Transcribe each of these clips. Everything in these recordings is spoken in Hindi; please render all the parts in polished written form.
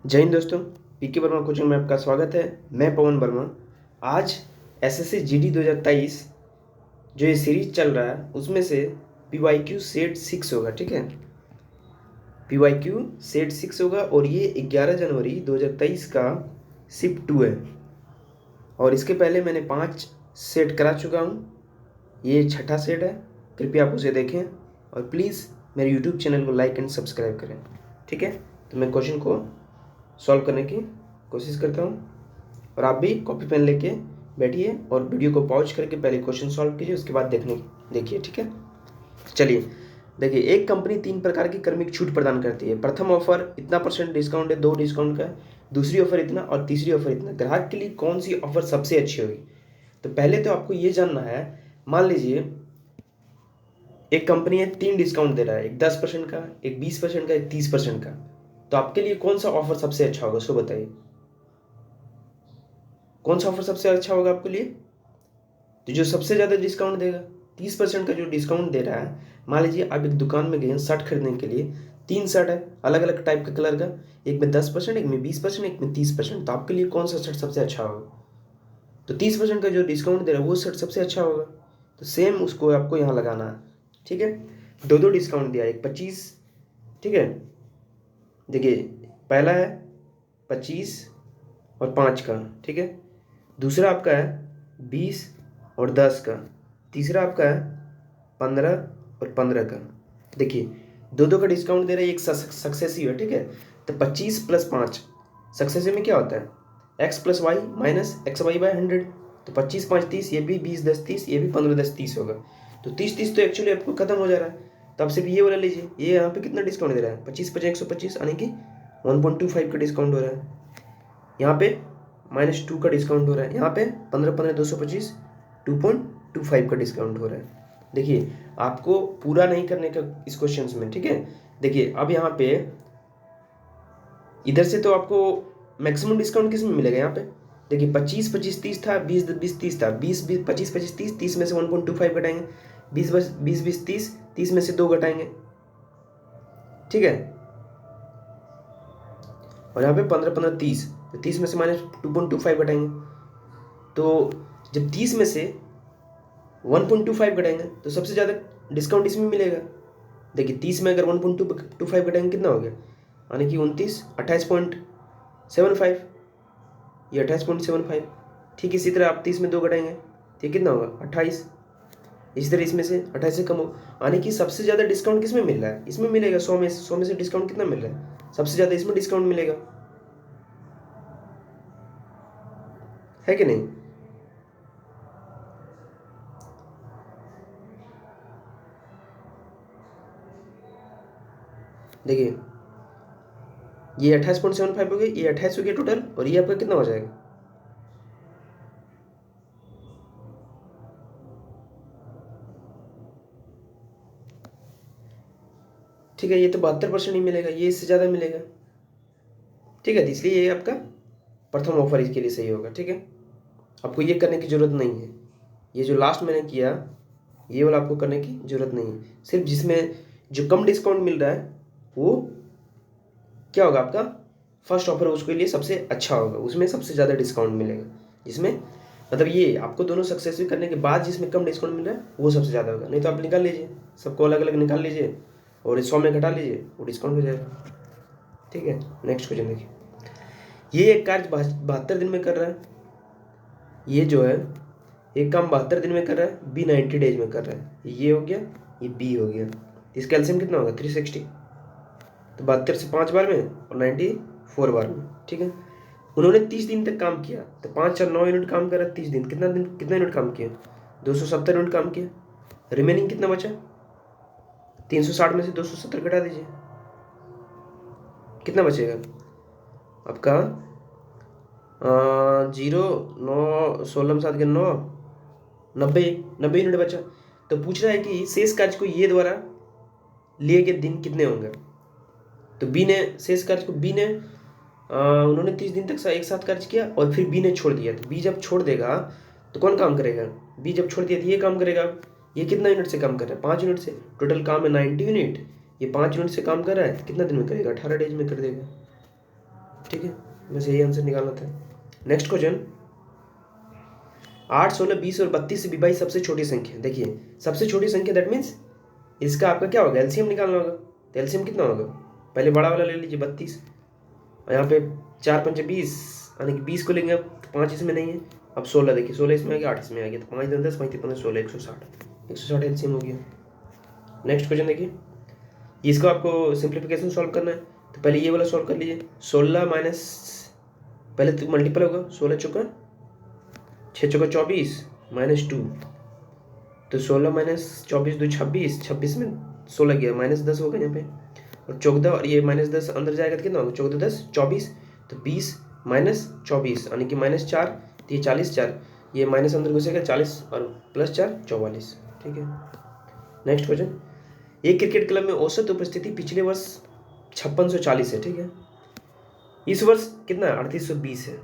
जय हिंद दोस्तों। पीके वर्मा कोचिंग में आपका स्वागत है। मैं पवन वर्मा। आज एसएससी जीडी 2023 जो ये सीरीज चल रहा है उसमें से पीवाईक्यू सेट 6 होगा। ठीक है, पीवाईक्यू सेट 6 होगा और ये 11 जनवरी 2023 का शिफ्ट 2 है। और इसके पहले मैंने 5 सेट करा चुका हूँ। ये छठा सेट है। कृपया आप उसे देखें और प्लीज़ मेरे यूट्यूब चैनल को लाइक एंड सब्सक्राइब करें। ठीक है, तो मैं क्वेश्चन को सॉल्व करने की कोशिश करता हूँ और आप भी कॉपी पेन लेके बैठिए और वीडियो को पॉज करके पहले क्वेश्चन सॉल्व कीजिए, उसके बाद देखिए। ठीक है, चलिए देखिए। एक कंपनी 3 प्रकार की क्रमिक छूट प्रदान करती है। प्रथम ऑफर इतना % डिस्काउंट है, 2 डिस्काउंट का है। दूसरी ऑफर इतना और तीसरी ऑफर इतना। ग्राहक के लिए कौन सी ऑफर सबसे अच्छी होगी? तो पहले तो आपको ये जानना है, मान लीजिए एक कंपनी है 3 डिस्काउंट दे रहा है, एक 10% का, एक 20% का, एक 30% का। तो आपके लिए कौन सा ऑफर सबसे अच्छा होगा, उसको बताइए। कौन सा ऑफर सबसे अच्छा होगा आपके लिए? तो जो सबसे ज़्यादा डिस्काउंट देगा, 30% का जो डिस्काउंट दे रहा है। मान लीजिए आप एक दुकान में गए हैं शर्ट खरीदने के लिए, 3 शर्ट है अलग अलग टाइप का कलर का, एक में 10%, एक में 20%, एक में 30%। तो आपके लिए कौन सा शर्ट सबसे अच्छा होगा? तो 30% का जो डिस्काउंट दे रहा है वो शर्ट सबसे अच्छा होगा। तो सेम उसको आपको यहाँ लगाना है। ठीक है, दो दो डिस्काउंट दिया, एक 25। ठीक है, देखिए पहला है 25 और 5 का। ठीक है, दूसरा आपका है 20 और 10 का। तीसरा आपका है 15 और 15 का। देखिए दो दो का डिस्काउंट दे रहे हैं, एक सक्सेसिव है। ठीक है, तो 25 + 5 सक्सेसिव में क्या होता है? x + y - xy/100। तो 25 5 30, ये भी 20 10 30, ये भी 15 10 30 होगा। तो 30 30 तो एक्चुअली आपको खत्म हो जा रहा है। तो आप सिर्फ ये वाला लीजिए। ये यहाँ पे कितना डिस्काउंट दे रहा है? 25 × 125 यानी कि 1.25 का डिस्काउंट हो रहा है। यहाँ पे -2 का डिस्काउंट हो रहा है। यहाँ पे 15 15 225 2.25 का डिस्काउंट हो रहा है। देखिए आपको पूरा नहीं करने का इस क्वेश्चन में। ठीक है, देखिए अब यहाँ पे इधर से तो आपको मैक्सिमम डिस्काउंट किस में मिलेगा? यहाँ पे देखिए 25 25 30 था, 20 20 30 था, 20 20 25 25 30, 30 में से 1.25 घटाएंगे, 20 20 20 30, 30 में से 2 घटाएंगे। ठीक है, और यहाँ पे 15 15 30, तो 30 में से -2.25 घटाएंगे। तो जब 30 में से 1.25 घटाएंगे तो सबसे ज़्यादा डिस्काउंट इसमें मिलेगा। देखिए 30 में अगर 1.25 घटाएंगे कितना हो गया? यानी कि 29 28.75, ये 28.75। ठीक इसी तरह आप 30 में 2 घटाएंगे तो ये कितना होगा? 28। इसी तरह इसमें से 28 से कम हो, यानी कि सबसे ज़्यादा डिस्काउंट किस में मिल रहा है? इसमें मिलेगा। 100 में से डिस्काउंट कितना मिल रहा है? सबसे ज़्यादा इसमें डिस्काउंट मिलेगा, है कि नहीं? देखिए ये 28.75 हो गया, ये 28 हो गया टोटल, और ये आपका कितना हो जाएगा? ठीक है, ये तो 72% ही मिलेगा, ये इससे ज़्यादा मिलेगा। ठीक है, तो इसलिए ये आपका प्रथम ऑफर इसके लिए सही होगा। ठीक है, आपको ये करने की ज़रूरत नहीं है। ये जो लास्ट मैंने किया, ये वाला आपको करने की ज़रूरत नहीं है। सिर्फ जिसमें जो कम डिस्काउंट मिल रहा है वो क्या होगा? आपका फर्स्ट ऑफर उसके लिए सबसे अच्छा होगा, उसमें सबसे ज़्यादा डिस्काउंट मिलेगा। जिसमें मतलब ये आपको दोनों सक्सेसफुल करने के बाद जिसमें कम डिस्काउंट मिल रहा है वो सबसे ज़्यादा होगा। नहीं तो आप निकाल लीजिए, सबको अलग अलग निकाल लीजिए और 100 में घटा लीजिए, वो डिस्काउंट हो जाएगा। ठीक है, नेक्स्ट क्वेश्चन देखिए। ये एक कार्य 72 दिन में कर रहा है। ये जो है एक काम 72 दिन में कर रहा है, बी 90 डेज में कर रहा है। ये हो गया, ये बी हो गया। इसका एलसीएम कितना होगा? 360। तो 72 से 5 बार में और 94 बार में। ठीक है, उन्होंने 30 दिन तक काम किया। तो 5 4 9 यूनिट काम करा, 30 दिन कितना यूनिट काम किया? 270 यूनिट काम किया। रिमेनिंग कितना बचा? 360 में से 270 घटा दीजिए, कितना बचेगा आपका? 0 9 16 में 7 के 9 90 90 यूनिट बचा। तो पूछ रहा है कि शेष कार्य को ये द्वारा लिए गए दिन कितने होंगे? तो बी ने शेष कार्य को बी ने उन्होंने 30 दिन तक एक साथ कार्य किया और फिर बी ने छोड़ दिया। तो बी जब छोड़ देगा तो कौन काम करेगा? बी जब छोड़ दिया तो ये काम करेगा। ये कितना यूनिट से काम कर रहा है? 5 यूनिट से। टोटल काम है 90 यूनिट, ये 5 यूनिट से काम कर रहा है। कितना दिन में करेगा? 18 डेज में कर देगा। ठीक है, बस यही आंसर निकालना था। नेक्स्ट क्वेश्चन, 8, 16, 20 और 32 से विभाजित सबसे छोटी संख्या। देखिए सबसे छोटी संख्या दैट मीन्स इसका आपका क्या होगा, एलसीएम निकालना होगा। तो एलसीएम कितना होगा, पहले बड़ा वाला ले लीजिए 32, और यहाँ पे 4 पंचे 20, यानी कि 20 को लेंगे, अब 5 इसमें नहीं है, अब 16, देखिए 16 इसमें आ गया, 8 इसमें आ गया, तो 5 10 10 5 15 16, 160 एलसीएम हो गया। नेक्स्ट क्वेश्चन देखिए, इसको आपको सिंप्लीफिकेशन सॉल्व करना है, तो पहले ये वाला सॉल्व कर लीजिए। 16 माइनस, पहले तो मल्टीपल होगा, 16 चौका 6 चौका 24 माइनस 2, तो 16 माइनस 24 2 26, 26 में 16 गया, माइनस 10 होगा यहाँ पे, और 14, और ये माइनस 10 अंदर जाएगा तो कितना होगा, 14 10 24, तो 20 माइनस 24 यानी कि माइनस 4, तो ये 40, 4 ये माइनस अंदर घुसेगा, 40 और प्लस 4 44। ठीक है, नेक्स्ट क्वेश्चन, एक क्रिकेट क्लब में औसत उपस्थिति पिछले वर्ष 5640 है। ठीक है, इस वर्ष कितना है, 3820 है।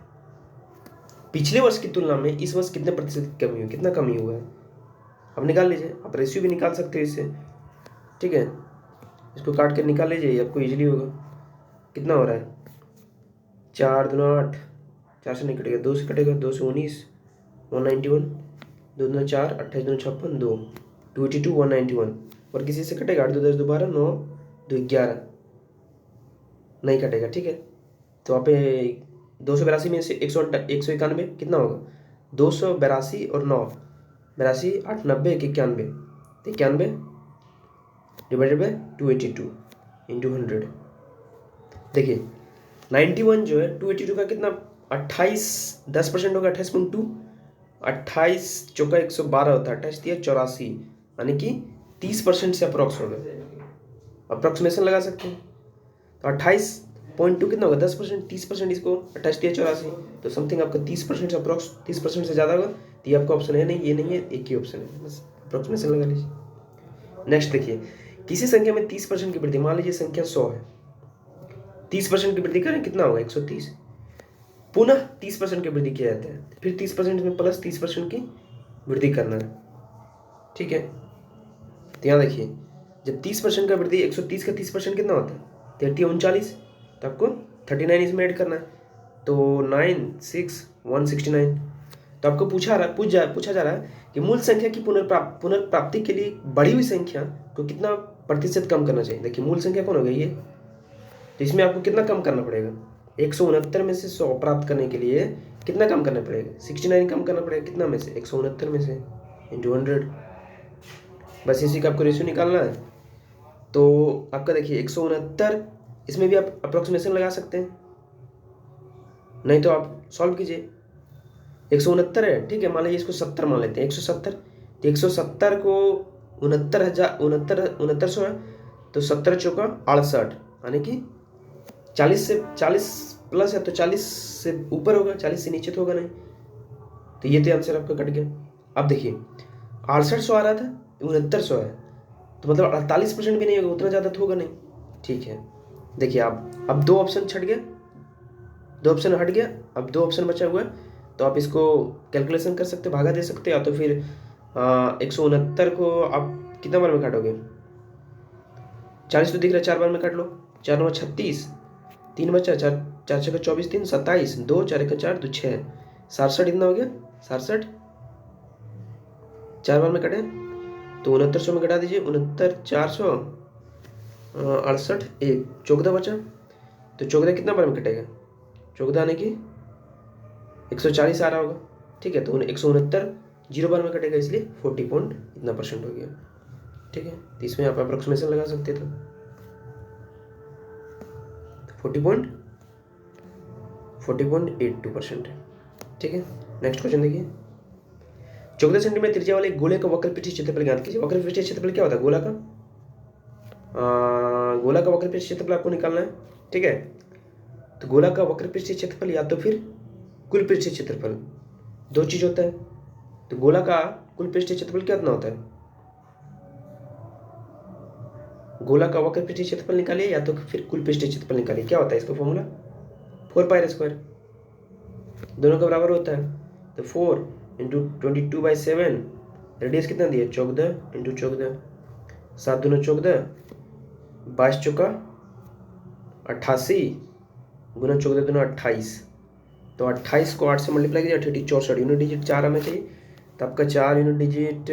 पिछले वर्ष की तुलना में इस वर्ष कितने प्रतिशत कमी हुई, कितना कमी हुआ है, अब निकाल लीजिए। आप रेशियो भी निकाल सकते हो इससे, ठीक है, इसको काट कर निकाल लीजिए, आपको इजीली होगा। कितना हो रहा है, 4 दूना 8, 4 से नहीं कटेगा, 2 से कटेगा, 2 से 19 191, 2 दूना 4, 28 दूना 56, 2 282 191, और किसी से कटेगा, 8 2 10 2 12, 9 2 11, नहीं कटेगा। ठीक है, तो आप 282 में से 191 कितना होगा, 282 और 9 82 8 90 91, 91 डिवाइडेड बाई 282 इंटू 100। देखिए 91 जो है 282 का कितना, 28 10% होगा, 28.2, 28 चौका 112 होता है, 28 दिया 84, यानी कि 30% से अप्रॉक्स होगा, अप्रॉक्सीमेशन लगा सकते हैं। तो 28.2 कितना होगा, 10%, 30% इसको 28 दिया 84, तो समथिंग आपका 30% से अप्रॉक्स, 30% से ज़्यादा होगा, तो ये आपका ऑप्शन है नहीं, ये नहीं है, एक ही ऑप्शन है, बस अप्रॉक्सीमेशन लगा लीजिए। नेक्स्ट देखिए, किसी संख्या में 30% की वृद्धि, मान लीजिए संख्या 100 है, 30% की वृद्धि करें कितना होगा, 130, पुनः 30% की वृद्धि किया जाता है, फिर 30% में प्लस 30% की वृद्धि करना है। ठीक है, तो यहाँ देखिए, जब 30% का वृद्धि, 130 का 30% कितना होता है, 39, तो आपको 39 इसमें ऐड करना है, तो 9 6 169। तो आपको पूछा जा रहा है कि मूल संख्या की पुनर्प्राप्ति के लिए बढ़ी हुई संख्या को कितना प्रतिशत कम करना चाहिए। देखिए मूल संख्या कौन हो गई ये, तो इसमें आपको कितना कम करना पड़ेगा, 169 में से 100 प्राप्त करने के लिए कितना कम करना पड़ेगा, 69 कम करना पड़ेगा, कितना में से, 169 में से इंटू 100। बस इसी का आपको रेशियो निकालना है। तो आपका देखिए 169, इसमें भी आप अप्रोक्सीमेशन लगा सकते हैं, नहीं तो आप सॉल्व कीजिए। 169 है, ठीक है, मान लीजिए इसको 70 मान लेते हैं, 170, तो 170 को 6900 है, तो 70 चौका 68, यानी कि 40 प्लस है, तो 40 से ऊपर होगा, 40 से नीचे तो होगा नहीं, तो ये तो आंसर आपका कट गया। अब देखिए 6800 आ रहा था, 6900 है, तो मतलब 48% भी नहीं होगा, उतना ज़्यादा तो होगा नहीं। ठीक है, देखिए आप अब 2 ऑप्शन छट गया, 2 ऑप्शन हट गया, अब 2 ऑप्शन बचा हुआ है, तो आप इसको कैलकुलेशन कर सकते, भागा दे सकते, या तो फिर 169 को आप कितना बार में काटोगे, 40 तो दिख रहा है, 4 बार में काट लो, 4 9 36, 3 बचा, 4 4 6 24 3 27, 2 4 1 4 2 6 67, इतना हो गया 67, 4 बार में कटे, तो 6900 में कटा दीजिए, 69 400 68 1 14 बचा, तो 14 कितना बार में कटेगा, 14 आने की 140 आ रहा होगा। ठीक है, तो 169 0 बार में कटेगा, इसलिए 40 पॉइंट इतना % हो गया। ठीक है, तो इसमें आप अप्रोक्सीमेशन लगा सकते थे, 40.82% है। ठीक है, नेक्स्ट क्वेश्चन देखिए, 14 सेंटीमीटर त्रिज्या वाले गोले का वक्र पृष्ठीय क्षेत्रफल ज्ञात कीजिए। वक्र पृष्ठीय क्षेत्रफल क्या होता है, गोला का वक्र पृष्ठीय क्षेत्रफल आपको निकालना है। ठीक है, तो गोला का वक्र पृष्ठीय क्षेत्रफल या तो फिर कुल पृष्ठीय क्षेत्रफल, 2 चीज होता है। तो गोला का कुल पृष्ठीय क्षेत्रफल कितना होता है, गोला का वक्र पृष्ठीय क्षेत्रफल निकालिए या तो फिर कुल पृष्ठीय क्षेत्रफल निकालिए। क्या होता है इसका फॉर्मूला, 4πr², दोनों का बराबर होता है, तो 4 इंटू 22/7, रेडियस कितना दिया, 14 इंटू 14, 7 दूना 14, 22 चौका 88, गुना 14 दूना 28, तो 28 को 8 से मल्टीप्लाई कीजिए, 64 यूनिट डिजिट 4 हमें चाहिए, तो आपका 4 यूनिट डिजिट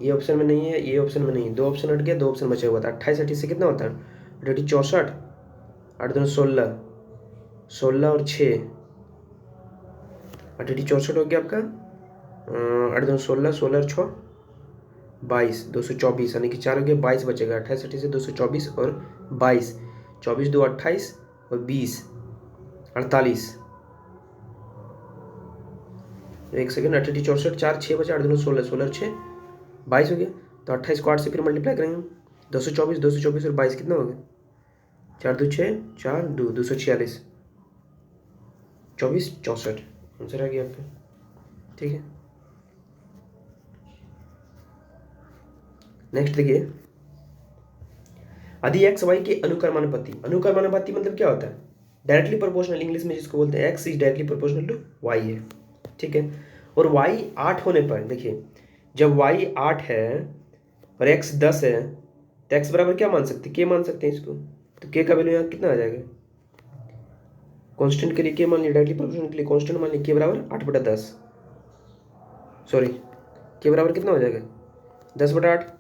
ये ऑप्शन में नहीं है, ये ऑप्शन में नहीं है, 2 ऑप्शन हट गया, 2 ऑप्शन बचे हुआ था। 28 28 से कितना होता है? 64, 8 दूना 16, 16 और 6, 64 हो गया आपका। 8 दूना 16, 16 और 6 22, 224, यानी कि 4 हो गया, 22 बचेगा। 28 28 से 224 और 22, 24 2 28 और 20 48, एक सेकेंड, 28 64, 4 6 बचा, 8 दूना 16, 16 और 6 22 हो गया। तो 28 को 8 से फिर मल्टीप्लाई करेंगे, 224 224 और 22 कितना हो गया? 4 2 6 4 2 246, 24 64 आंसर आ गया आपका। ठीक है, नेक्स्ट देखिए, यदि एक्स वाई के अनुक्रमानुपाती, अनुक्रमानुपाती मतलब क्या होता है? डायरेक्टली प्रोपोर्शनल, इंग्लिश में जिसको बोलते हैं x is directly proportional to y है। ठीक है, और वाई 8 होने पर, देखिए जब वाई 8 है और एक्स 10 है, तो एक्स बराबर क्या मान सकते हैं? के मान सकते हैं इसको। तो के का वैल्यू यहाँ कितना आ जाएगा? कांस्टेंट के लिए के मान लिया, डायरेक्टली प्रोपोर्शनल के लिए कांस्टेंट मान लिया, के बराबर 8/10, सॉरी के बराबर कितना हो जाएगा? 10/8।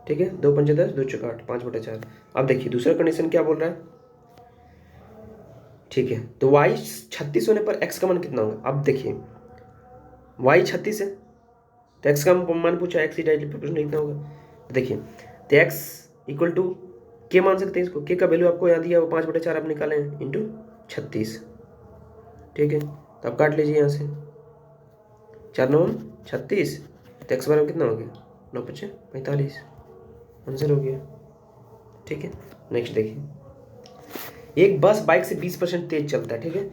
ठीक है, 2 पंचे 10, 2 चौका 8, 5/4। अब देखिए दूसरा कंडीशन क्या बोल रहा है। ठीक है, तो y 36 होने पर x का मान कितना होगा? अब देखिए y 36 है, तो x का मान पूछा, x ही डायरेक्टली प्रोपोर्शनल कितना होगा? तो देखिए, तो x इक्वल टू के मान सकते हैं इसको, के का वैल्यू आपको यहाँ दिया वो 5/4 आप निकाले हैं इंटू 36। ठीक है, तो आप काट लीजिए यहाँ से, 4 9 36, तो x बराबर कितना हो गया? 9 5 45, आंसर हो गया। ठीक है, नेक्स्ट देखिए, एक बस बाइक से 20% तेज चलता है। ठीक है,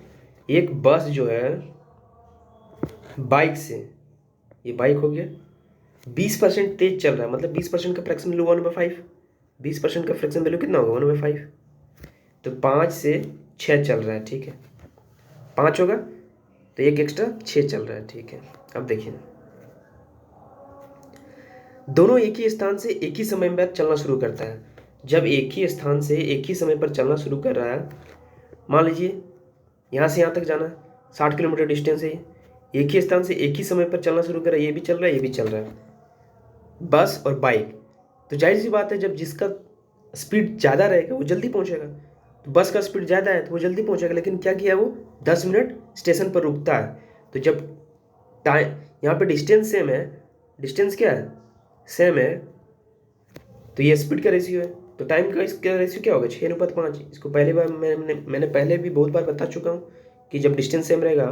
एक बस जो है बाइक से, ये बाइक हो गया, 20% तेज चल रहा है, मतलब 20% का फ्रैक्शन वैल्यू 1/5, 20% का फ्रैक्शन वैल्यू कितना होगा? 1/5। तो 5 से 6 चल रहा है। ठीक है, 5 होगा तो एक एक्स्ट्रा 6 चल रहा है। ठीक है, अब देखिए, दोनों एक ही स्थान से एक ही समय में चलना शुरू करता है। जब एक ही स्थान से एक ही समय पर चलना शुरू कर रहा है, मान लीजिए यहाँ से यहाँ तक जाना है, 60 किलोमीटर डिस्टेंस है, एक ही स्थान से एक ही समय पर चलना शुरू कर रहा है, ये भी चल रहा है, ये भी चल रहा है, बस और बाइक। तो जाहिर सी बात है, जब जिसका स्पीड ज़्यादा रहेगा वो जल्दी पहुँचेगा। तो बस का स्पीड ज़्यादा है तो वो जल्दी पहुँचेगा, लेकिन क्या किया वो 10 मिनट स्टेशन पर रुकता है। तो जब टाइम यहाँ पे डिस्टेंस सेम है, डिस्टेंस क्या है? सेम है, तो ये स्पीड का रेशियो है, तो टाइम का इसका रेशियो क्या होगा? 6:5। इसको पहले बार मैंने पहले भी बहुत बार बता चुका हूँ कि जब डिस्टेंस सेम रहेगा,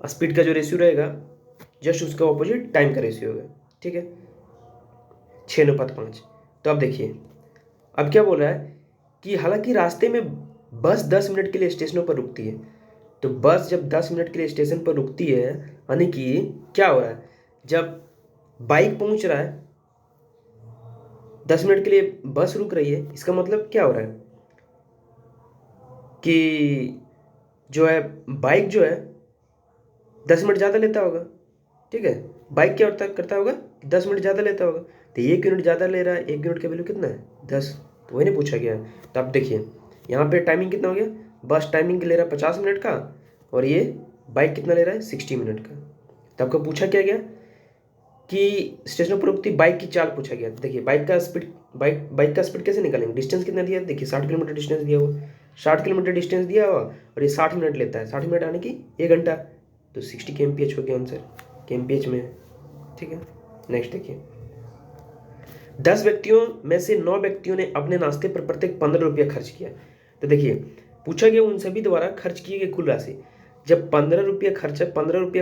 स्पीड का जो रेशियो रहेगा जस्ट उसका ऑपोजिट टाइम का रेशियो होगा। ठीक है, 6:5। तो अब देखिए, अब क्या बोल रहा है कि हालांकि रास्ते में बस 10 मिनट के लिए स्टेशनों पर रुकती है, तो बस जब 10 मिनट के लिए स्टेशन पर रुकती है, यानी कि क्या हो रहा है, जब बाइक पहुंच रहा है 10 मिनट के लिए बस रुक रही है, इसका मतलब क्या हो रहा है कि जो है बाइक जो है 10 मिनट ज़्यादा लेता होगा। ठीक है, बाइक क्या करता होगा? 10 मिनट ज़्यादा लेता होगा, तो 1 यूनिट ज़्यादा ले रहा है, 1 यूनिट का वैल्यू कितना है? 10। तो वही नहीं पूछा गया है। तो अब देखिए यहाँ पे टाइमिंग कितना हो गया, बस टाइमिंग ले रहा है 50 मिनट का, और ये बाइक कितना ले रहा है? 60 मिनट का। तो आपको पूछा क्या गया कि स्टेशनों पर रुकती बाइक की चाल पूछा गया। देखिए बाइक का स्पीड कैसे निकालेंगे? डिस्टेंस कितना दिया है? देखिए 60 किलोमीटर डिस्टेंस दिया हुआ, 60 किलोमीटर डिस्टेंस दिया हुआ, और ये 60 मिनट लेता है, 60 मिनट आने की 1 घंटा, तो 60 kmph हो गया आंसर, kmph में है। ठीक है, नेक्स्ट देखिए, 10 व्यक्तियों में से 9 व्यक्तियों ने अपने नाश्ते पर प्रत्येक 15 रुपया खर्च किया। तो देखिए पूछा गया उन सभी द्वारा खर्च किए गए कुल राशि। जब 15 रुपया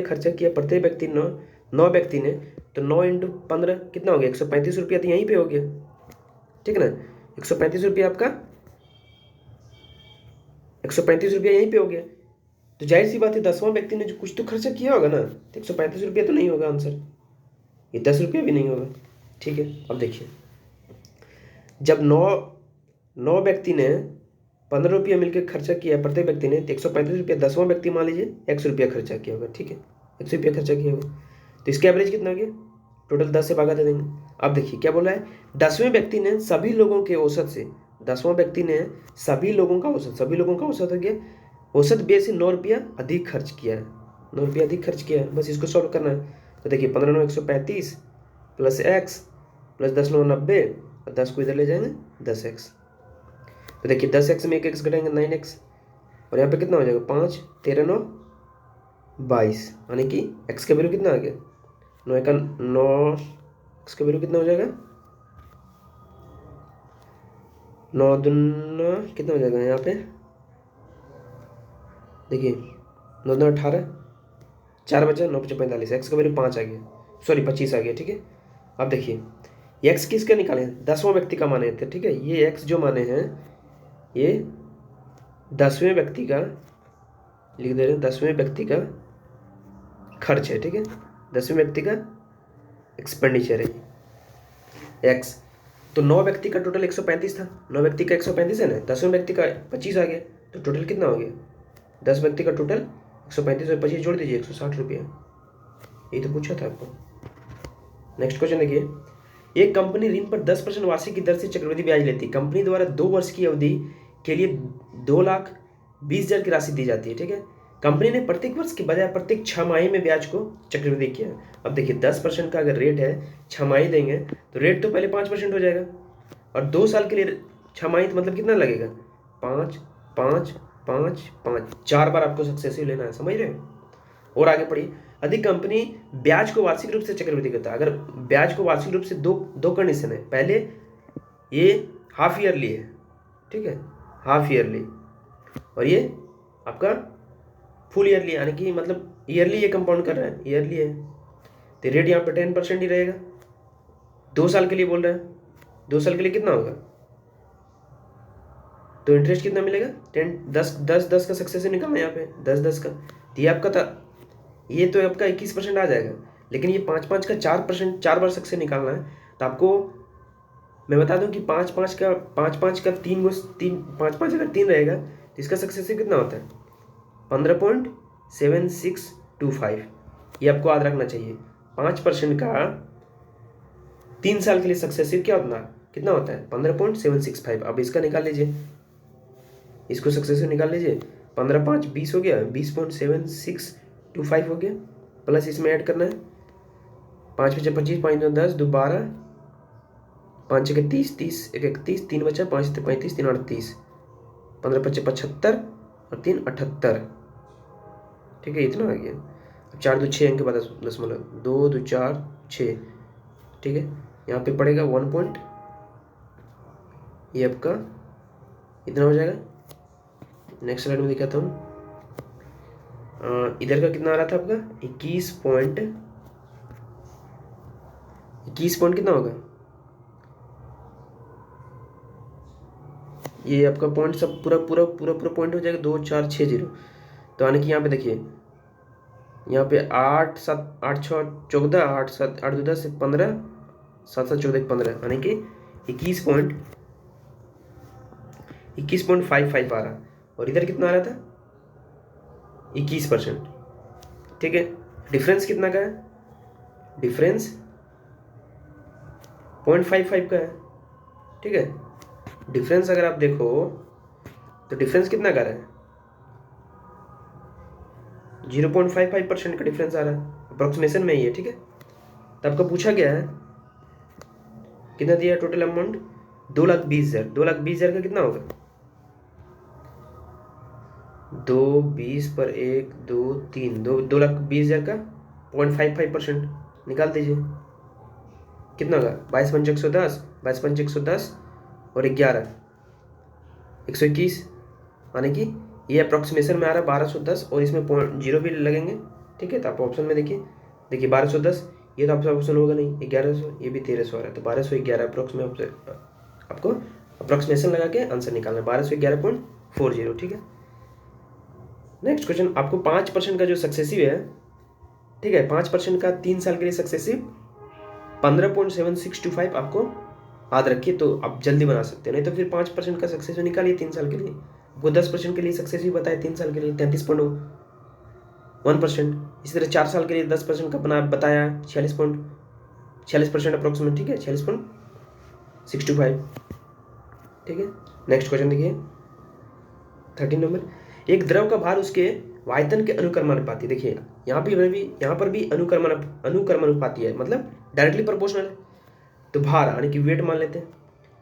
खर्चा किया प्रत्येक व्यक्ति, 9 व्यक्ति ने, तो 9 × 15 कितना हो गया? 135 रुपया, तो यहीं पे हो गया। ठीक है ना, 135 रुपया आपका, 135 रुपया यहीं पे हो गया। तो जाहिर सी बात है 10वां व्यक्ति ने जो कुछ तो खर्चा किया होगा ना, तो 135 रुपया तो नहीं होगा आंसर, ये 10 रुपया भी नहीं होगा। ठीक है, अब देखिए, जब 9 व्यक्ति ने 15 रुपया मिलकर खर्चा किया प्रत्येक व्यक्ति ने, तो 135 रुपया, 10वां व्यक्ति मान लीजिए 100 रुपया खर्चा किया होगा। ठीक है, 100 रुपया खर्चा किया होगा, तो इसका एवरेज कितना हो गया? टोटल 10 से भागा दे देंगे। अब देखिए क्या बोला है, 10वें व्यक्ति ने सभी लोगों के औसत से 10वां व्यक्ति ने सभी लोगों का औसत हो गया, औसत बेस से 9 रुपया अधिक खर्च किया है, 9 रुपया अधिक खर्च किया है। बस इसको सॉल्व करना है। तो देखिए 15 9 135 प्लस एक्स प्लस 10 9 90 और 10 को इधर ले जाएंगे 10x। तो देखिए 10x में एक एक्स घटाएंगे 9x और यहाँ पे कितना हो जाएगा 5 13 9 22, यानी कि x का वैल्यू कितना आ गया 9 का 9, x का वैल्यू कितना हो जाएगा 9 दूना कितना हो जाएगा यहाँ पे देखिए 9 दूना 18, 4 बचा 9 5 45, एक्स का वैल्यू 5 आ गया, सॉरी 25 आ गया। ठीक है, अब देखिए एक्स किसका निकाले 10वां व्यक्ति का माने थे। ठीक है, ये एक्स जो माने हैं ये 10वें व्यक्ति का लिख दे रहे हैं, 10वें व्यक्ति का खर्च है। ठीक है, 10वें व्यक्ति का एक्सपेंडिचर है एक्स। तो 9 व्यक्ति का टोटल 135 था, 9 व्यक्ति का 135 है ना, 10वें व्यक्ति का 25 आ गया, तो टोटल कितना हो गया 10 व्यक्ति का टोटल 135 और 25 जोड़ दीजिए 160 रुपया। ये तो पूछा था आपको। नेक्स्ट क्वेश्चन देखिए, एक कंपनी ऋण पर 10% वार्षिक की दर से चक्रवृद्धि ब्याज लेती है। कंपनी द्वारा 2 वर्ष की अवधि के लिए 2,20,000 की राशि दी जाती है। ठीक है, कंपनी ने प्रत्येक वर्ष के बजाय प्रत्येक 6 माही में ब्याज को चक्रवृद्धि किया। अब देखिए 10% का अगर रेट है, 6 माही देंगे तो रेट तो पहले 5% हो जाएगा, और 2 साल के लिए 6 माही तो मतलब कितना लगेगा 5 5 5 5, 4 बार आपको सक्सेसिव लेना है, समझ रहे हो। और आगे पढ़िए, अधिक कंपनी ब्याज को वार्षिक रूप से चक्रवृद्धि करता है। अगर ब्याज को वार्षिक रूप से दो कंडीशन है, पहले ये हाफ ईयरली है। ठीक है, हाफ ईयरली, और ये आपका फुल ईयरली, यानी कि मतलब ईयरली ये कंपाउंड कर रहा है, ईयरली है, तो रेट यहाँ पे 10% ही रहेगा। 2 साल के लिए बोल रहा है, 2 साल के लिए कितना होगा, तो इंटरेस्ट कितना मिलेगा 10 10 10 10 का सक्सेसिव निकालना है यहाँ पे 10 10 का, तो ये आपका था, ये तो आपका 21% आ जाएगा। लेकिन ये 5 5 का 4%, 4 बार सक्सेस निकालना है, तो आपको मैं बता दूं कि 5 5 का 3 5 5 अगर 3 रहेगा तो इसका सक्सेसिव कितना होता है 15.7625। ये आपको याद रखना चाहिए। 5% का 3 साल के लिए सक्सेसिव क्या होता कितना होता है 15.765। अब इसका निकाल लीजिए, इसको सक्सेसिव निकाल लीजिए, 15 5 20 हो गया, 20.7625 हो गया, प्लस इसमें ऐड करना है 5 5 25 5 2 10 2 12 5 6 30 30 1 31 3 बचा 5 35 3 38 15 5 75 और 3 78। ठीक है, इतना आ गया। अब 4 2 6 अंक के बाद 2 2 4 6। ठीक है, यहाँ पे पड़ेगा 1 पॉइंट, ये आपका इतना हो जाएगा। नेक्स्ट स्लाइड में दिखाता हूँ, इधर का कितना आ रहा था आपका 21 पॉइंट कितना होगा, ये आपका पॉइंट सब पूरा पूरा पूरा पूरा पॉइंट हो जाएगा 2 4 6 0। तो यानी कि यहाँ पे देखिए, यहाँ पे 8 7 8 6 14 8 7 8 2 10 15 7 7 14 15, यानी कि 21.55 आ रहा, और इधर कितना आ रहा था 21%। ठीक है, डिफरेंस कितना का है, डिफरेंस 0.55 का है। ठीक है, डिफरेंस अगर आप देखो तो डिफरेंस कितना का रहा है 0.55% का डिफरेंस आ रहा है, अप्रोक्सीमेशन में ही है। ठीक है, तो आपको पूछा गया है कितना दिया टोटल अमाउंट 2,20,000। 2,20,000 का कितना होगा 2 20 पर 1 2 3 2,20,000 का 0.55% निकाल दीजिए, कितना होगा 22 पंच 110 22 पंच 110 और 11 121, यानी कि ये अप्रोक्सीमेशन में आ रहा है 1210, और इसमें 0 भी लगेंगे। ठीक है, तो आप ऑप्शन में देखिए 1210, ये तो आपका ऑप्शन होगा नहीं, 1100, ये भी 1300 आ रहा है, तो 1211 अप्रोक्स में आपको अप्रोक्सीमेशन लगा के आंसर निकालना है 1211.40। ठीक है, नेक्स्ट क्वेश्चन, आपको 5% का जो सक्सेसिव है, ठीक है 5% का 3 साल के लिए सक्सेसिव 15.7625 आपको याद रखिए, तो आप जल्दी बना सकते हैं। नहीं तो फिर 5% का सक्सेसिव निकालिए 3 साल के लिए, आपको 10% के लिए सक्सेसिव बताया 3 साल के लिए 33.1%। इसी तरह 4 साल के लिए 10% का बना बताया 46% अप्रोक्सीमेट। ठीक है, 46.625। ठीक है, नेक्स्ट क्वेश्चन देखिए 13 नंबर। एक द्रव का भार उसके आयतन के अनुक्रमानुपाती, देखिए यहाँ पर भी अनुक्रमानुपाती है, मतलब डायरेक्टली प्रोपोर्शनल है। तो भार यानी कि वेट मान लेते हैं,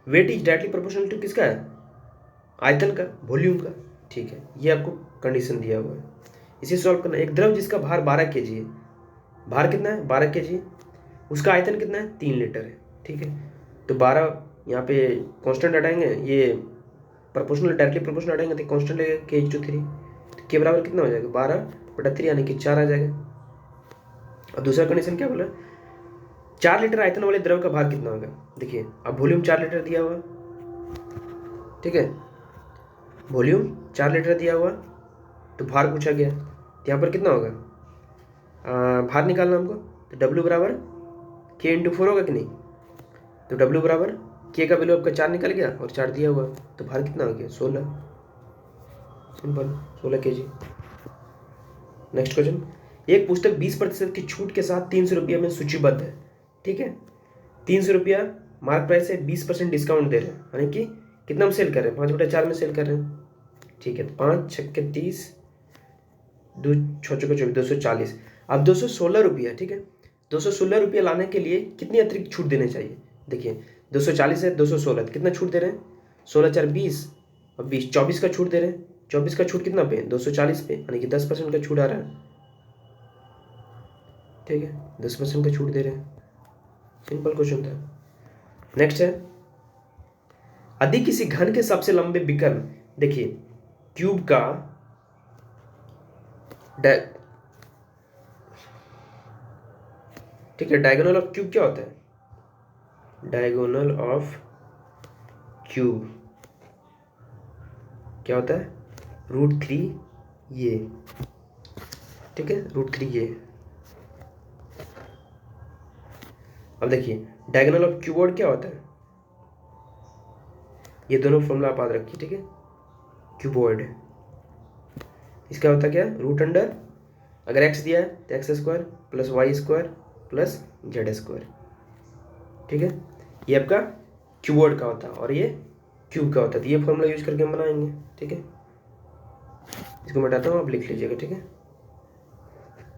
weight is directly proportional to किसका है, आयतन का, वॉल्यूम का। ठीक है, ये आपको कंडीशन दिया हुआ है, इसे सॉल्व करना। एक द्रव जिसका भार 12 kg है, भार कितना है 12 kg, उसका आयतन कितना है 3 लीटर है। ठीक है, तो 12 यहाँ पे कांस्टेंट हटाएंगे, ये प्रोपोर्शनल डायरेक्टली प्रोपोर्शनल हटाएंगे तो कांस्टेंट लगेगा K/3, तो के बराबर कितना हो जाएगा 12/3 यानी कि 4 आ जाएगा। और दूसरा कंडीशन क्या बोला, 4 लीटर आयतन वाले द्रव का भार कितना होगा। देखिए अब वॉल्यूम 4 लीटर दिया हुआ, ठीक है, वॉल्यूम 4 लीटर दिया हुआ, तो भार पूछा गया, तो यहाँ पर कितना होगा, भार निकालना हमको, तो W बराबर K/4 होगा कि नहीं, तो W बराबर K का वैल्यू आपका 4 निकल गया और 4 दिया हुआ, तो भार कितना हो गया 16, सिंपल 16 kg। नेक्स्ट क्वेश्चन, एक पुस्तक 20% की छूट के साथ 300 रुपये में सूचीबद्ध है। ठीक है, 300 रुपया मार्क प्राइस है, 20% डिस्काउंट दे रहे हैं, यानी कि कितना हम सेल कर रहे हैं 5/4 में सेल कर रहे हैं। ठीक है, तो 5 छक्के 30, 2 6 चौके 24, 240। अब 216 रुपया, ठीक है, 216 रुपया लाने के लिए कितनी अतिरिक्त छूट देनी चाहिए। देखिए 240 है, 216, तो कितना छूट दे रहे हैं, 16 4 20 और 20 24 का छूट दे रहे हैं। 24 का छूट कितना पे, 240 पे, यानी कि 10% का छूट आ रहा है। ठीक है, 10% का छूट दे रहे हैं, सिंपल क्वेश्चन था। नेक्स्ट है, यदि किसी घन के सबसे लंबे विकर्ण, देखिए क्यूब का ठीक है, डायगोनल ऑफ क्यूब क्या होता है, डायगोनल ऑफ क्यूब क्या होता है, √3 ये, ठीक है, √3 ये। अब देखिए डायगोनल ऑफ क्यूबॉइड क्या होता है, ये दोनों फॉर्मूला आप याद रखिए। ठीक है, क्यूबॉइड इसका होता क्या, रूट अंडर, अगर x दिया है तो x² + y² + z²। ठीक है, ये आपका क्यूबॉइड का होता है और ये क्यूब का होता है, तो ये फॉर्मूला यूज करके हम बनाएंगे। ठीक है, इसको मैं बताता हूँ, आप लिख लीजिएगा। ठीक है,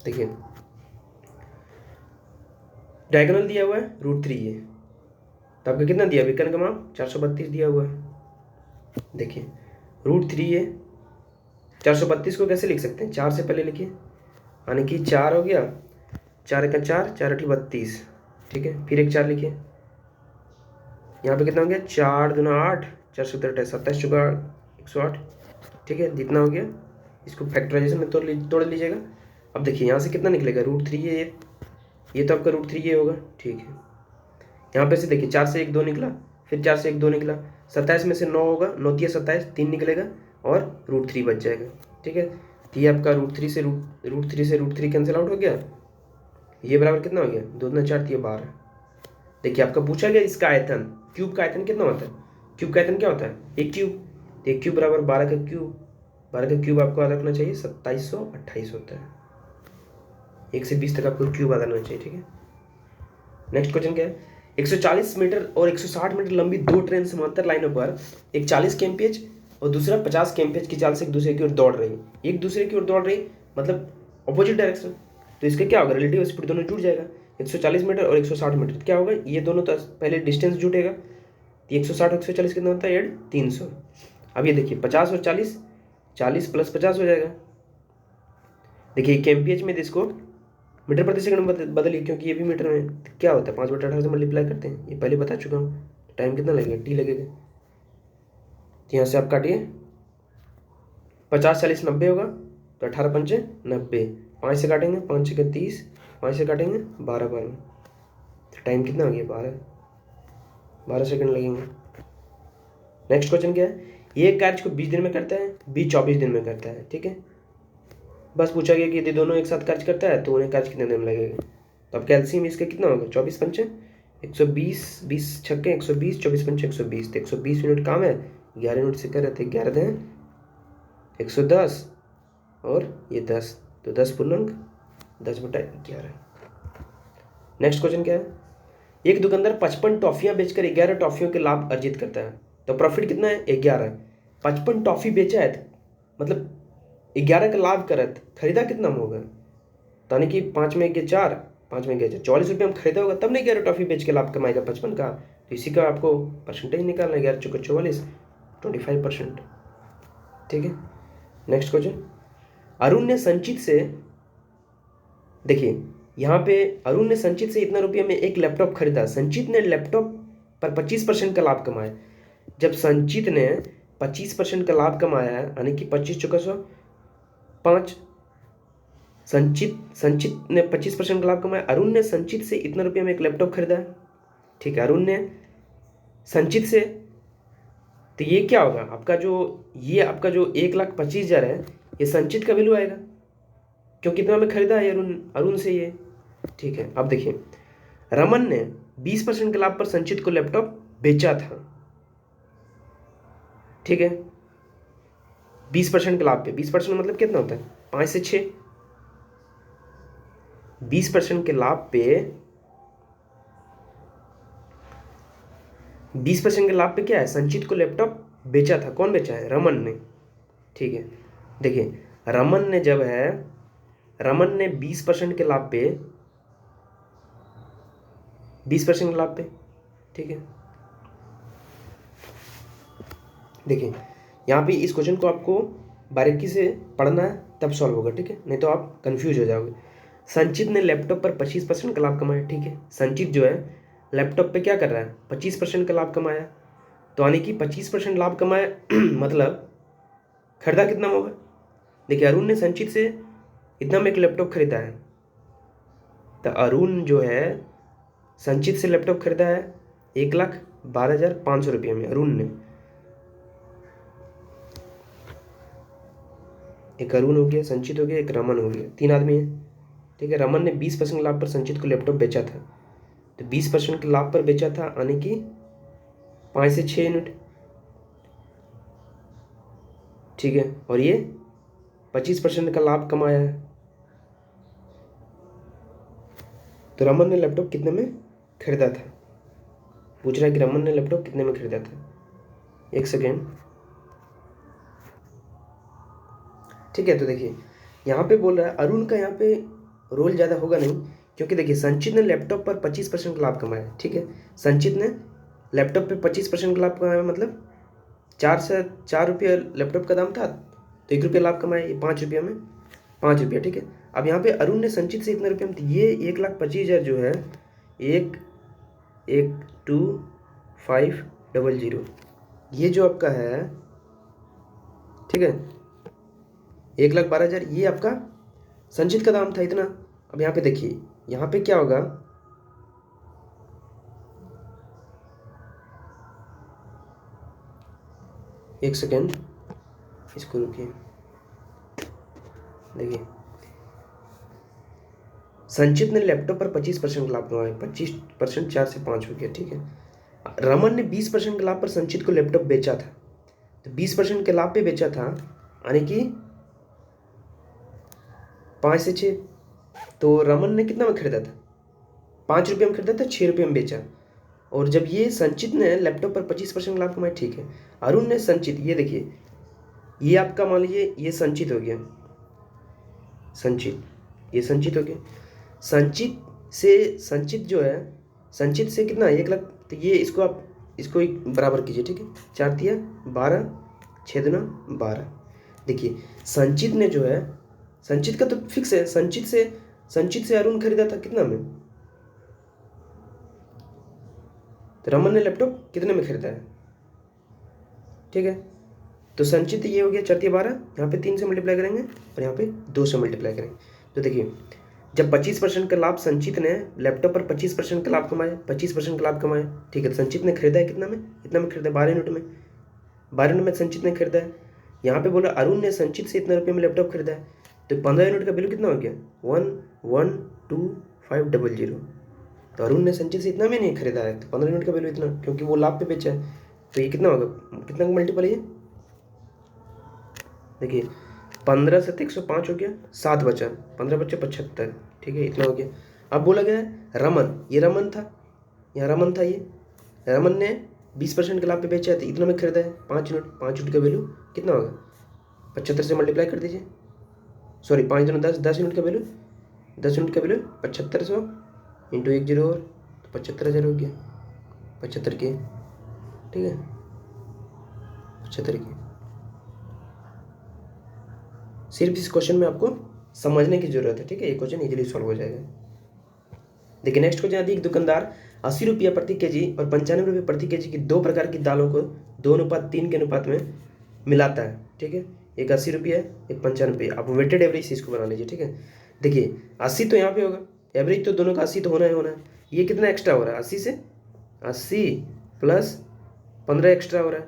देखिए डायगोनल दिया हुआ है √3 ये, तो आपका कितना दिया, विकर्ण का माप 432 दिया हुआ है। देखिए √3 ये 432 को कैसे लिख सकते हैं, 4 से पहले लिखिए, यानी कि 4 हो गया, 4 का 4, 4 8 32। ठीक है, फिर एक 4 लिखिए, यहाँ पे कितना हो गया 4 दूना 8, 4 7 27 चुका 108। ठीक है, जितना हो गया इसको फैक्टराइजेशन में तोड़ लीजिएगा। अब देखिए यहाँ से कितना निकलेगा, √3 ये तो आपका √3 ये होगा। ठीक है, यहाँ पे से देखिए 4 से 1 2 निकला, फिर 4 से 1 2 निकला, 27 में से 9 होगा, 9 3 27, 3 निकलेगा और √3 बच जाएगा। ठीक है, तो ये आपका √3 से √3 कैंसिल आउट हो गया, ये बराबर कितना हो गया 2 दूना 4 12। देखिए आपका पूछा गया इसका आयतन, क्यूब का आयतन कितना होता है, क्यूब का आयतन क्या होता है, एक क्यूब, तो एक क्यूब बराबर 12 का क्यूब, 12 का क्यूब आपको याद रखना चाहिए 2728 होता है, 1 से 20 तक आपको क्यूब याद रखना चाहिए। ठीक है, नेक्स्ट क्वेश्चन क्या है, 140 मीटर और 160 मीटर लंबी दो ट्रेन समांतर लाइनों पर एक 40 kmph और दूसरा 50 kmph की चाल से एक दूसरे की ओर दौड़ रही, एक दूसरे की ओर दौड़ रही मतलब ऑपोजिट डायरेक्शन, तो इसका क्या होगा, रिलेटिव स्पीड दोनों जुड़ जाएगा, 140 मीटर और 160 मीटर क्या होगा, ये दोनों तो पहले डिस्टेंस जुटेगा, 160 140 कितना होता है ऐड 300। अब ये देखिए 50 और 40, 40 + 50 हो जाएगा। देखिए kmph में इसको मीटर प्रति सेकंड में बदलिए, क्योंकि ये भी मीटर में क्या होता है 5/18 से मल्टीप्लाई करते हैं, ये पहले बता चुका हूँ। टाइम कितना लगेगा, t लगेगा, तो यहाँ से आप काटिए, 50 40 90 होगा, तो 18 पंचे 90, 5 से काटेंगे 5 छक्के 30, 5 से काटेंगे 12 12, तो टाइम कितना हो गया 12 सेकंड लगेंगे। नेक्स्ट क्वेश्चन क्या है, ये कार्य को 20 दिन में करता है, बी 24 दिन में करता है। ठीक है, बस पूछा गया कि यदि दोनों एक साथ कार्य करता है तो उन्हें कार्य कितने दिन में लगेगा, तो अब कैल्शियम इसका कितना होगा 24 पंचे 120, 20 छक्के 120, 24 पंचे 120, तो 120 मिनट काम है, 11 मिनट से कर रहे थे, 11 दें 110 और ये 10, तो 10 पूर्णांक 10/11। नेक्स्ट क्वेश्चन क्या है, एक दुकानदार 55 टॉफियां बेचकर 11 टॉफियों के लाभ अर्जित करता है। तो प्रॉफिट कितना है 11। 55 टॉफ़ी बेचा है मतलब 11 का लाभ करा है, खरीदा कितना में होगा, तो यानी कि 5 में 4, 5 में 4 40 रुपये में खरीदा होगा, तब नहीं 11 टॉफ़ी बेच के लाभ कमाएगा 55 का। तो इसी का आपको परसेंटेज निकालना है, 11 चौके 44, 25%। ठीक है, नेक्स्ट क्वेश्चन। अरुण ने संचित से, देखिए यहाँ पे अरुण ने संचित से इतना रुपये में एक लैपटॉप खरीदा। संचित ने लैपटॉप पर 25% का लाभ कमाया। जब संचित ने 25% का लाभ कमाया है, यानी कि 25 चौका 100 5, संचित ने 25% का लाभ कमाया। अरुण ने संचित से इतना रुपये में एक लैपटॉप खरीदा है। ठीक है, अरुण ने संचित से, तो ये क्या होगा आपका, आपका जो 1,25,000 है, ये संचित का वैल्यू आएगा, क्योंकि कितना में खरीदा है अरुण से ये। ठीक है, अब देखिए रमन ने 20% के लाभ पर संचित को लैपटॉप बेचा था। ठीक है, 20% के लाभ पे, 20% मतलब कितना होता है 5 से 6, 20% के लाभ पे, 20% के लाभ पे क्या है, संचित को लैपटॉप बेचा था। कौन बेचा है, रमन ने। ठीक है, देखिए रमन ने 20% के लाभ पे, 20% के लाभ पे, ठीक है। देखिए यहाँ पे इस क्वेश्चन को आपको बारीकी से पढ़ना है, तब सॉल्व होगा। ठीक है, नहीं तो आप कंफ्यूज हो जाओगे। संचित ने लैपटॉप पर 25% का लाभ कमाया। ठीक है, संचित जो है लैपटॉप पे क्या कर रहा है, 25% का लाभ कमाया। तो यानी कि 25% लाभ कमाया मतलब खरीदा कितना होगा। देखिए अरुण ने संचित से इतना में एक लैपटॉप खरीदा है, तो अरुण जो है संचित से लैपटॉप खरीदा है 1,12,500 रुपये में। अरुण ने, एक अरुण हो गया, संचित हो गया, एक रमन हो गया, 3 आदमी है। ठीक है, रमन ने 20% लाभ पर संचित को लैपटॉप बेचा था। तो 20% के लाभ पर बेचा था, यानी कि 5 से 6 यूनिट। ठीक है, और ये 25% का लाभ कमाया है। तो रमन ने लैपटॉप कितने में खरीदा था, पूछ रहा है कि रमन ने लैपटॉप कितने में खरीदा था। एक सेकेंड। ठीक है, तो देखिए यहाँ पे बोल रहा है अरुण का यहाँ पे रोल ज़्यादा होगा नहीं, क्योंकि देखिए संचित ने लैपटॉप पर 25% का लाभ कमाया। ठीक है, संचित ने लैपटॉप पे 25% का लाभ कमाया, मतलब 4 रुपये लैपटॉप का दाम था, तो 1 रुपया लाभ कमाया, ये 5 रुपया में 5 रुपया। ठीक है, अब यहाँ पे अरुण ने संचित से इतना रुपये में, ये 1,25,000 जो है 1,12,500, ये जो आपका है, ठीक है 1,12,000, ये आपका संचित का दाम था इतना। अब यहाँ पे देखिए, यहाँ पे क्या होगा, एक सेकेंड इसको रुकिए। देखिए संचित ने लैपटॉप पर 25% का लाभ कमाया, 25% 4 से 5 हो गया। ठीक है, रमन ने 20% के लाभ पर संचित को लैपटॉप बेचा था। तो 20% के लाभ पे बेचा था, यानी कि 5 से 6। तो रमन ने कितना में खरीदा था, 5 रुपये में खरीदा था, 6 रुपये में बेचा। और जब ये संचित ने लैपटॉप पर 25% लाभ कमाया। ठीक है, अरुण ने संचित, ये देखिए ये आपका मान लीजिए ये संचित हो गया, संचित, ये संचित हो गया। संचित जो है, संचित से कितना 1,00,000, तो ये इसको आप इसको ही बराबर कीजिए। ठीक है, 4 तिया 12, 6 दूना 12। देखिए संचित ने जो है, संचित का तो फिक्स है, संचित से अरुण खरीदा था कितना में, तो रमन ने लैपटॉप कितने में खरीदा है। ठीक है, तो संचित ये हो गया 4 तिया 12, यहाँ पे 3 से मल्टीप्लाई करेंगे और यहाँ पे 2 से मल्टीप्लाई करेंगे। तो देखिए जब 25% का लाभ, संचित ने लैपटॉप पर 25% का लाभ कमाया, 25% का लाभ कमाया। ठीक है, संचित ने खरीदा है कितना में, इतना में खरीदा 12 यूनिट में, 12 यूनिट में संचित ने खरीदा है। यहाँ पे बोला अरुण ने संचित से इतना रुपये में लैपटॉप खरीदा है, तो 15 यूनिट का वैल्यू कितना हो गया 1,12,500। तो अरुण ने संचित से इतना में नहीं खरीदा है, तो 15 यूनिट का वैल्यू इतना, क्योंकि वो लाभ पे बेचा है। तो ये कितना होगा, कितना का मल्टीपल है, देखिए 15 से 105 हो गया, 7 बचा, 15 बचे 75। ठीक है, इतना हो गया। अब बोला गया है रमन, ये रमन था, यहाँ रमन था, ये रमन ने 20% के लाभ पे बेचा है तो इतना में खरीदा है 5 यूनिट का वैल्यू कितना होगा 75 से मल्टीप्लाई कर दीजिए, सॉरी 5 दूनी 10, 10 यूनिट का वैल्यू 7500 इंटू 1 जीरो और तो 75,000 हो गया, 75 के, ठीक है 75 के। सिर्फ इस क्वेश्चन में आपको समझने की जरूरत है, ठीक है, ये क्वेश्चन इजीली सॉल्व हो जाएगा। देखिए नेक्स्ट क्वेश्चन आती है, एक दुकानदार 80 रुपया प्रति केजी और 95 रुपये प्रति केजी की दो प्रकार की दालों को 2:3 के अनुपात में मिलाता है, ठीक है, एक 80 रुपया है एक 95 रुपया। आप वेटेड एवरेज इसको बना लीजिए, ठीक है। देखिए 80 तो यहाँ पे होगा, एवरेज तो दोनों का 80 तो होना है। ये कितना एक्स्ट्रा हो रहा है 80 से 80 प्लस 15 एक्स्ट्रा हो रहा है,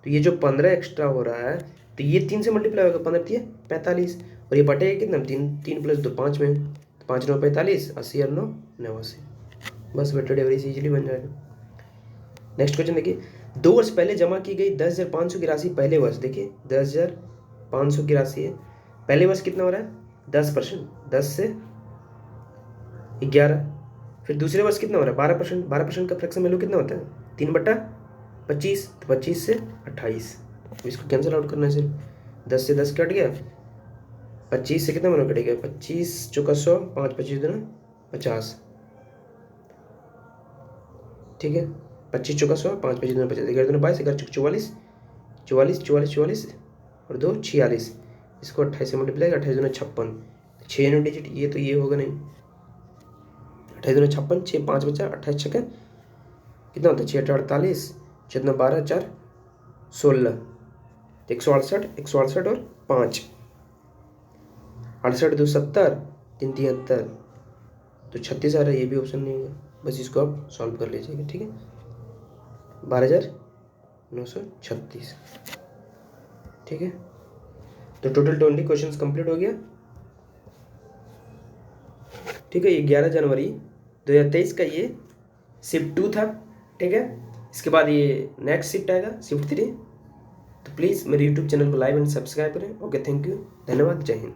तो ये जो 15 एक्स्ट्रा हो रहा है तो ये 3 से मल्टीप्लाई होगा, 15 3 45 और ये बटेगा कितना 3 प्लस 2 5 में, तो 5 9 45, 80 और 9 89, बस वेटेड एवरेज इजीली बन जाएगा। नेक्स्ट क्वेश्चन देखिए, 2 वर्ष पहले जमा की गई 10,500 की राशि पहले वर्ष, देखिए 10,500 की राशि है, पहले वर्ष कितना हो रहा है 10%, 10 से 11, फिर दूसरे वर्ष कितना हो रहा है 12%, 12% का फ्रैक्शन वैल्यू कितना होता है 3/25, तो 25 से 28, इसको कैंसिल आउट करना है सिर्फ, 10 से 10 कट गया, 25 से कितना बना कटेगा 25 चौका 100, 5 25 दूना 50, ठीक है 25 चौका 100, 5 25 दूना 50, 11 दूना 22, 11 चौका 44, 44 44 44 और 2 46, इसको 28 से मल्टीप्लाई 28 दूना 56, 6 यूनिट डिजिट, ये तो ये होगा नहीं, 28 दूना 56, 6 5 बचा 28 छक्के कितना होता है 6 48, 6 12 4 16, 168 168 और 5, 68 2 70, 3 73, तो 36 आ रहा है, ये भी ऑप्शन नहीं होगा, बस इसको आप सॉल्व कर लीजिएगा, ठीक है 12,936, ठीक है। तो टोटल 20 क्वेश्चंस कंप्लीट हो गया, ठीक है। ये 11 जनवरी 2023 का ये शिफ्ट 2 था, ठीक है। इसके बाद ये नेक्स्ट शिफ्ट आएगा शिफ्ट 3, तो प्लीज़ मेरे यूट्यूब चैनल को लाइक एंड सब्सक्राइब करें। ओके, थैंक यू, धन्यवाद, जय हिंद।